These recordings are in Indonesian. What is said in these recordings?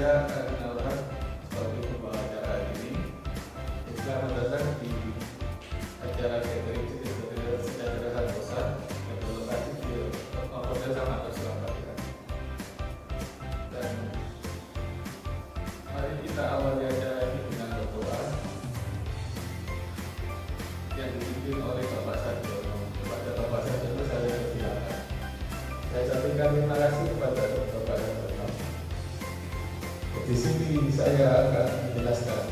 saya Kardinal sebagai pembawa acara hari ini. Selamat datang di acara catering sejahtera Santosa yang berlokasi di Hotel Sangat Surabaya. Dan mari kita awali acara ini dengan berdoa yang dipimpin oleh Bapak Sarjono. Kepada Bapak Sarjono saya persilakan. Saya sampaikan terima kasih kepada Bapak Sarjono. Di sini saya akan menjelaskan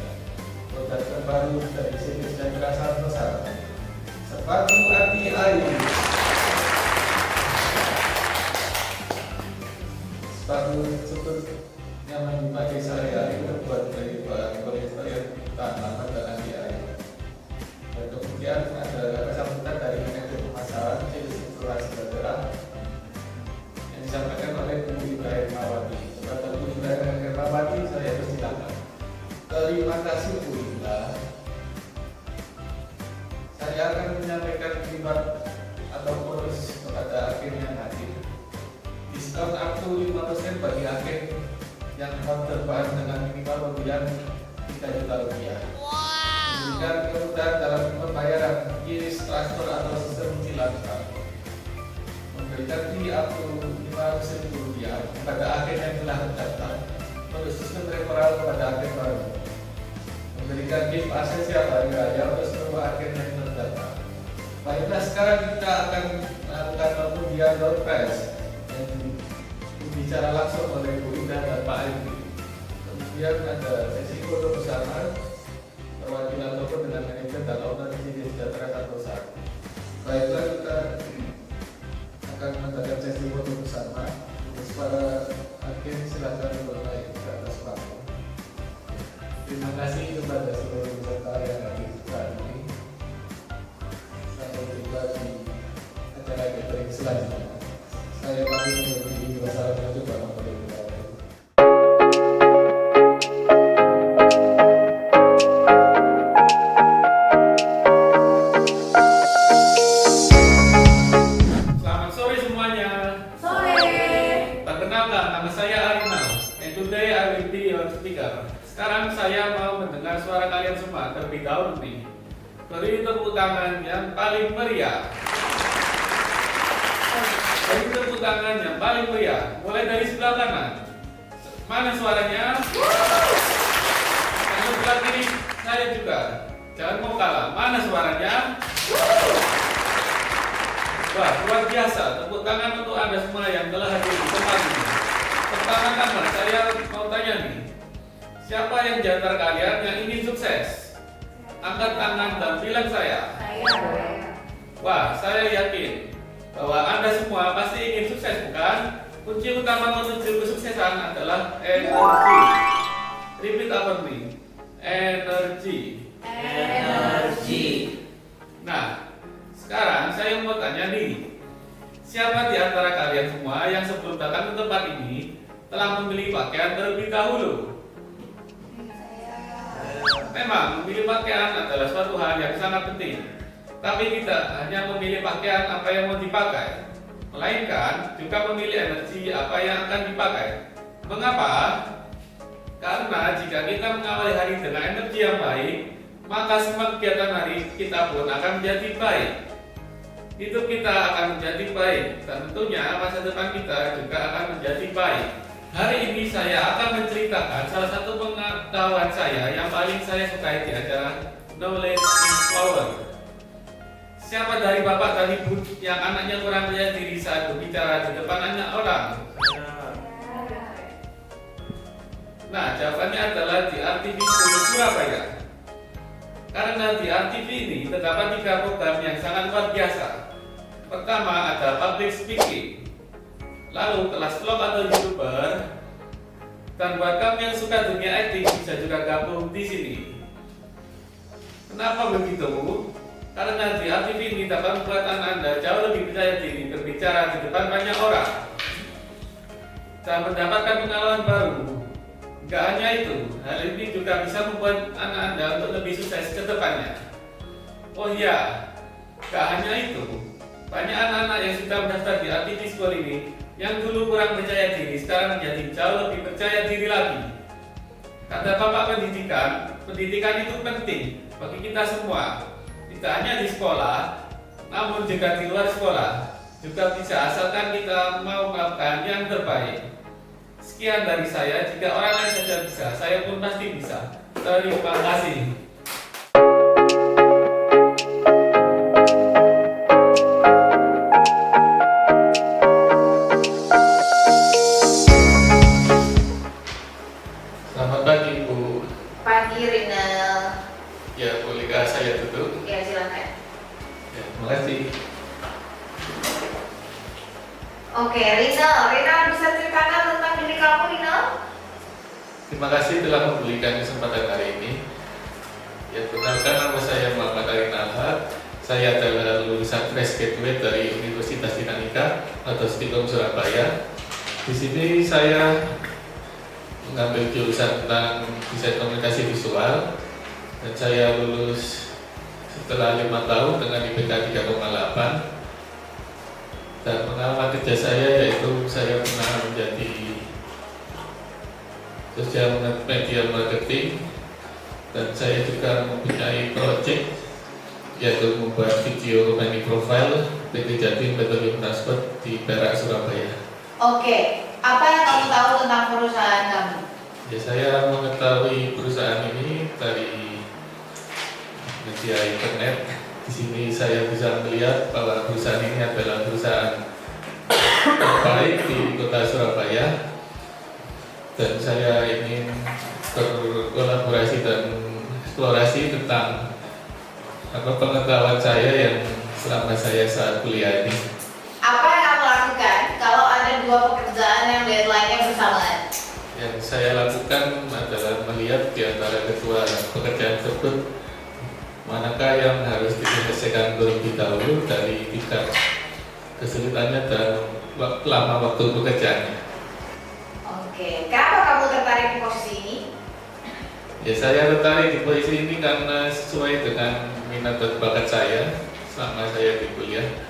produk terbaru dari CD Sejahtera Santosa, sepatu anti air. Sepatu tersebut nyaman dipakai sehari-hari, terbuat dari bahan poliester yang tahan lama dan anti air. Dan kemudian ada sambutan dari manajer pemasaran CD Sejahtera yang disampaikan oleh Bu Ibrahim Mawati. Kepada Bu Ibrahim Mawati saya persilakan. Terima kasih Bu Ibrahim. Saya akan menyampaikan reward atau bonus kepada agen yang hadir. Diskon up to 5% bagi agen yang order bahan dengan minimal pembelian 3 juta rupiah. Memberikan kemudahan dalam pembayaran QRIS, transfer atau sistem cicilan. Memberikan fee up to 500.000 rupiah kepada agen yang telah terdaftar untuk sistem referral kepada agen baru. Memberikan gift esensial hari raya untuk seluruh agen yang terdaftar. Baiklah, sekarang kita akan melakukan pengundian door prize yang dibicara langsung oleh Bu Indah dan Pak Andi. Kemudian ada sesi foto bersama perwakilan toko dengan manajer dan owner CD Sejahtera Santosa. Baiklah, kita akan mengadakan sesi foto bersama. Para agen silakan naik ke atas panggung. Terima kasih kepada seluruh peserta yang hadir saat ini. Sampai jumpa di acara catering selanjutnya. Saya pamit undur diri. Wassalamualaikum warahmatullahi wabarakatuh. Selamat sore semuanya. Perkenalkan, nama saya Arinal, and today I will be your speaker. Sekarang saya mau mendengar suara kalian semua terlebih dahulu nih. Beri tepuk tangan yang paling meriah. Beri tepuk tangan yang paling meriah. Mulai dari sebelah kanan. Mana suaranya? Yang sebelah kiri saya juga. Jangan mau kalah. Mana suaranya? Wah, luar biasa. Tepuk tangan untuk Anda semua yang telah hadir di tempat ini. Pertama-tama saya mau tanya nih, siapa yang di antara kalian yang ingin sukses? Angkat tangan dan bilang saya. Wah, saya yakin bahwa Anda semua pasti ingin sukses, bukan? Kunci utama menuju kesuksesan adalah energi. Repeat after me. Energi. Nah, sekarang saya mau tanya nih, siapa di antara kalian semua yang sebelum datang ke tempat ini telah memilih pakaian terlebih dahulu? Memang memilih pakaian adalah suatu hal yang sangat penting. Tapi tidak hanya memilih pakaian apa yang mau dipakai, melainkan juga memilih energi apa yang akan dipakai. Mengapa? Karena jika kita mengawali hari dengan energi yang baik, maka semua kegiatan hari kita pun akan menjadi baik. Hidup kita akan menjadi baik dan tentunya masa depan kita juga akan menjadi baik. Hari ini saya akan menceritakan salah satu pengetahuan saya yang paling saya sukai di acara Knowledge is Power. Siapa dari bapak dan ibu yang anaknya kurang percaya diri saat berbicara di depan banyak orang? Nah, jawabannya adalah di RTV Surabaya. Karena di RTV ini terdapat 3 program yang sangat luar biasa. Pertama ada public speaking, lalu kelas vlog atau YouTuber, dan buat kamu yang suka dunia acting bisa juga gabung di sini. Kenapa begitu? Karena di RTV ini dapat membuat Anda jauh lebih percaya diri berbicara di depan banyak orang dan mendapatkan pengalaman baru. Gak hanya itu, hal ini juga bisa membuat anak Anda untuk lebih sukses ke depannya. Oh iya, gak hanya itu, banyak anak-anak yang sudah mendaftar di RTV School ini yang dulu kurang percaya diri sekarang menjadi jauh lebih percaya diri lagi. Kata Bapak pendidikan, pendidikan itu penting bagi kita semua. Tidak hanya di sekolah, namun juga di luar sekolah juga bisa, asalkan kita mau melakukan yang terbaik. Sekian dari saya. Jika orang lain saja bisa, saya pun pasti bisa. Terima kasih. Selamat pagi, Bu. Pagi, Rinal. Ya, bolehkah saya duduk? Ya, silakan. Ya, terima kasih. Oke, Rinal bisa ceritakan tentang diri kamu, Rinal? Terima kasih telah memberikan kesempatan hari ini. Ya, perkenalkan, nama saya Muhammad Arin Alhad. Saya adalah lulusan fresh graduate dari Universitas Dinamika atau Stikom Surabaya. Di sini saya mengambil jurusan tentang desain komunikasi visual dan saya lulus setelah 5 tahun dengan IPK 3,8. Dan pengalaman kerja saya yaitu saya pernah menjadi social media marketing dan saya juga mempunyai project yaitu membuat video company profile PT Jatim Petroleum Transport di Perak, Surabaya. Oke, apa yang kamu tahu tentang perusahaan kamu? Ya, saya mengetahui perusahaan ini dari media internet. Di sini saya bisa melihat bahwa perusahaan ini adalah perusahaan terbaik di kota Surabaya dan saya ingin berkolaborasi dan eksplorasi tentang pengetahuan saya yang selama saya saat kuliah ini. Apa yang kamu lakukan kalau ada dua pekerjaan yang deadline-nya bersamaan? Yang saya lakukan adalah melihat di antara kedua pekerjaan tersebut manakah yang harus diselesaikan terlebih dahulu dari tingkat kesulitannya dan lama waktu pekerjaannya. Oke, kenapa kamu tertarik di posisi ini? Ya, saya tertarik di posisi ini karena sesuai dengan minat dan bakat saya selama saya di kuliah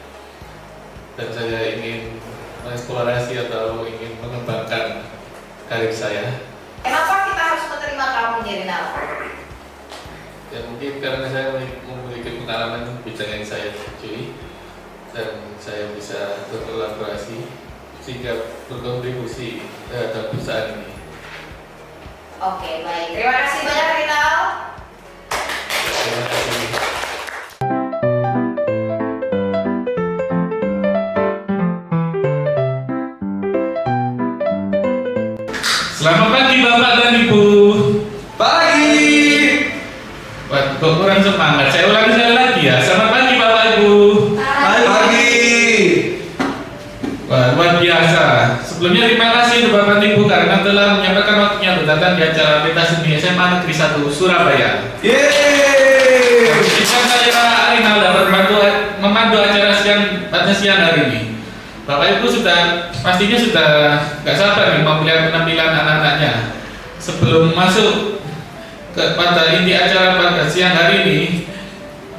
dan saya ingin mengeksplorasi atau ingin mengembangkan karir saya. Kenapa kita harus menerima kamu, Rinal? Ya, mungkin karena saya memiliki pengalaman di bidang yang saya setujui dan saya bisa berkolaborasi sehingga berkontribusi terhadap perusahaan ini. Oke, baik. Terima kasih banyak, Rinal. Terima kasih. Selamat pagi Bapak dan Ibu. Pagi. Wah, kok kurang semangat? Saya ulangi sekali lagi ya. Selamat pagi Bapak Ibu. Pagi. Wah, luar biasa. Sebelumnya terima kasih untuk Bapak Ibu karena telah menyampaikan waktunya untuk datang di acara pentas seni SMA Negeri 1 Surabaya. Yeay. Bisa saya Arinal dapat memandu acara pada siang hari ini. Bapak Ibu pastinya sudah gak sabar nih mau melihat penampilan anak-anaknya. Sebelum masuk pada inti acara pada siang hari ini,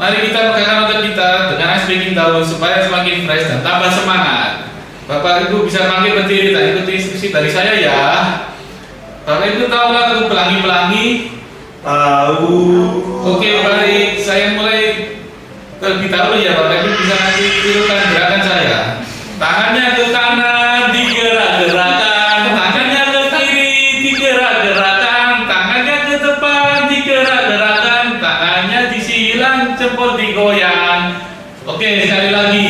mari kita pegang otot kita dengan ice breaking towel supaya semakin fresh dan tambah semangat. Bapak Ibu bisa makin berdiri dan ikuti instruksi dari saya ya. Bapak Ibu tahu lagu Pelangi-Pelangi? Tahu. Oke, baik. Saya mulai terlebih dahulu ya. Bapak Ibu bisa nanti tirukan gerakan saya. Tangannya ke kanan digerak-gerakkan, tangannya ke kiri digerak-gerakkan, tangannya ke depan digerak-gerakkan, tangannya disilang, jempol digoyang. Oke, sekali lagi.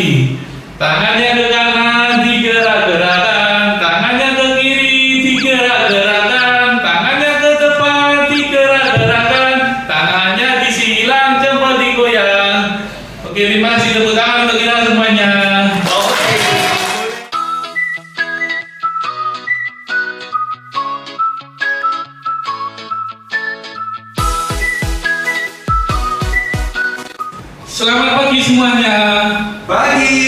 Tangannya ke kanan digerak-gerakkan, tangannya ke kiri digerak-gerakkan, tangannya ke depan digerak-gerakkan, tangannya disilang, jempol digoyang. Oke, terima kasih, tepuk tangan untuk kita semuanya. Selamat pagi semuanya. Pagi.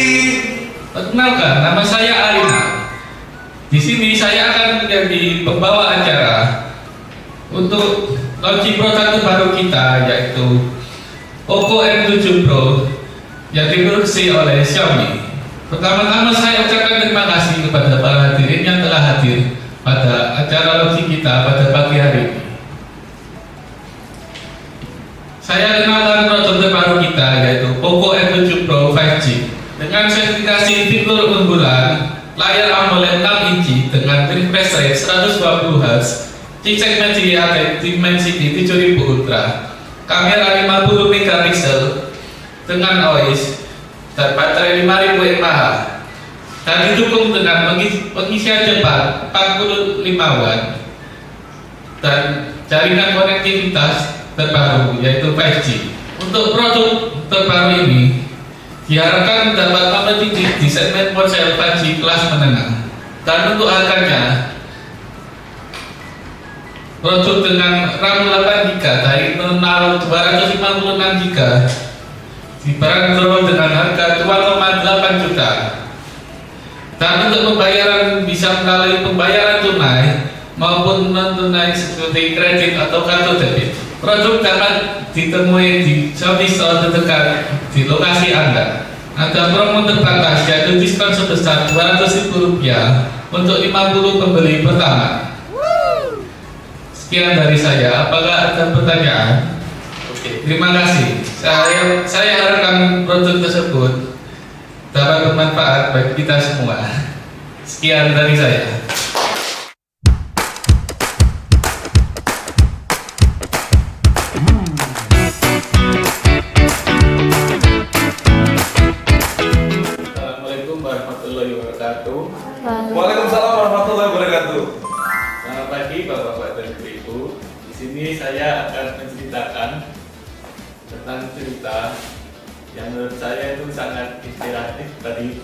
Perkenalkan, nama saya Arina. Di sini saya akan menjadi pembawa acara untuk launching produk terbaru kita yaitu Oppo M7 Pro yang diproduksi oleh Xiaomi. Pertama-tama saya ucapkan terima kasih kepada para hadirin yang telah hadir pada acara launching kita pada pagi hari ini. saya kenalkan produk terbaru kita yaitu Poco F7 Pro 5G dengan sertifikasi fitur unggulan, layar AMOLED 6 inci dengan refresh rate 120 Hz, chipset MediaTek Dimensity 7000 Ultra, kamera 50 megapiksel dengan OIS dan baterai 5000 mAh, dan didukung dengan pengisian cepat 45 Watt dan jaringan konektivitas terbaru yaitu 5G. Untuk produk terbaru ini diharapkan dapat kompetitif di segmen ponsel 5G kelas menengah. Dan untuk harganya, produk dengan RAM 8GB dari nominal 256GB dibanderol dengan harga 2,8 juta. Dan untuk pembayaran bisa melalui pembayaran tunai maupun non tunai seperti kredit atau kartu debit. Produk dapat ditemui di Shopee Store terdekat di lokasi Anda. Ada promo terbatas yaitu diskon sebesar Rp200.000 untuk 50 pembeli pertama. Sekian dari saya. Apakah ada pertanyaan? Oke, terima kasih. Saya harapkan produk tersebut dapat bermanfaat bagi kita semua. Sekian dari saya. Assalamualaikum warahmatullahi wabarakatuh. Waalaikumsalam warahmatullahi wabarakatuh. Selamat pagi Bapak-bapak dan Ibu. Di sini saya akan menceritakan tentang cerita yang menurut saya itu sangat inspiratif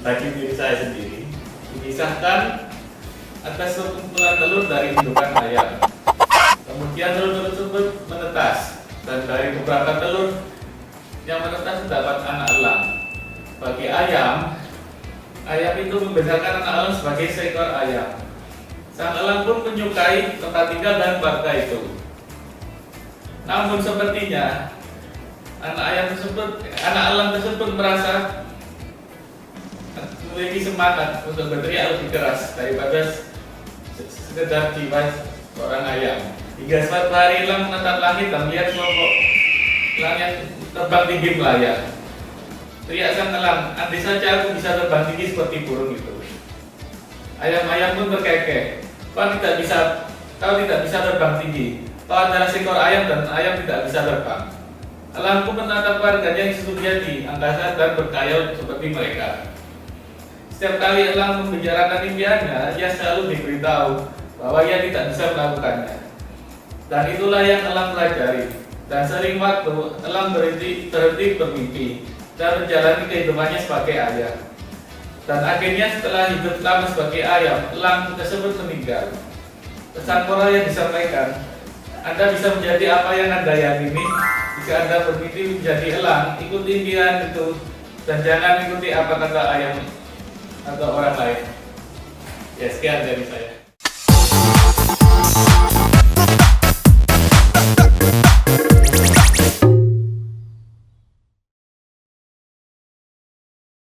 bagi diri saya sendiri. Mengisahkan atas sekumpulan telur dari indukan ayam. Kemudian telur tersebut menetas, dan dari beberapa telur yang menetas terdapat anak elang. Bagi ayam itu membedakan anak elang sebagai seekor ayam. Sang elang pun menyukai tempat tinggal dan keluarga itu. Namun sepertinya anak elang tersebut merasa memiliki semangat untuk berteriak lebih keras daripada sekedar jiwa seorang ayam. Hingga suatu hari elang menatap langit dan melihat kelompok elang yang terbang tinggi melayang. Teriak sang elang, andai saja aku bisa terbang tinggi seperti burung itu. Ayam-ayam pun berkekeh, kau tidak bisa terbang tinggi. Kau adalah seekor ayam dan ayam tidak bisa terbang. Elang pun menatap keluarganya yang sesungguhnya di angkasa dan berkhayal seperti mereka. Setiap kali elang membicarakan impiannya, ia selalu diberitahu bahwa ia tidak bisa melakukannya. Dan itulah yang elang pelajari. Dan sering waktu elang berhenti bermimpi dan menjalani kehidupannya sebagai ayam. Dan akhirnya setelah hidup lama sebagai ayam, elang tersebut meninggal. Pesan moral yang disampaikan, Anda bisa menjadi apa yang Anda yakini. Jika Anda bermimpi menjadi elang, ikuti impian itu dan jangan ikuti apa kata ayam atau orang lain. Ya, sekian dari saya.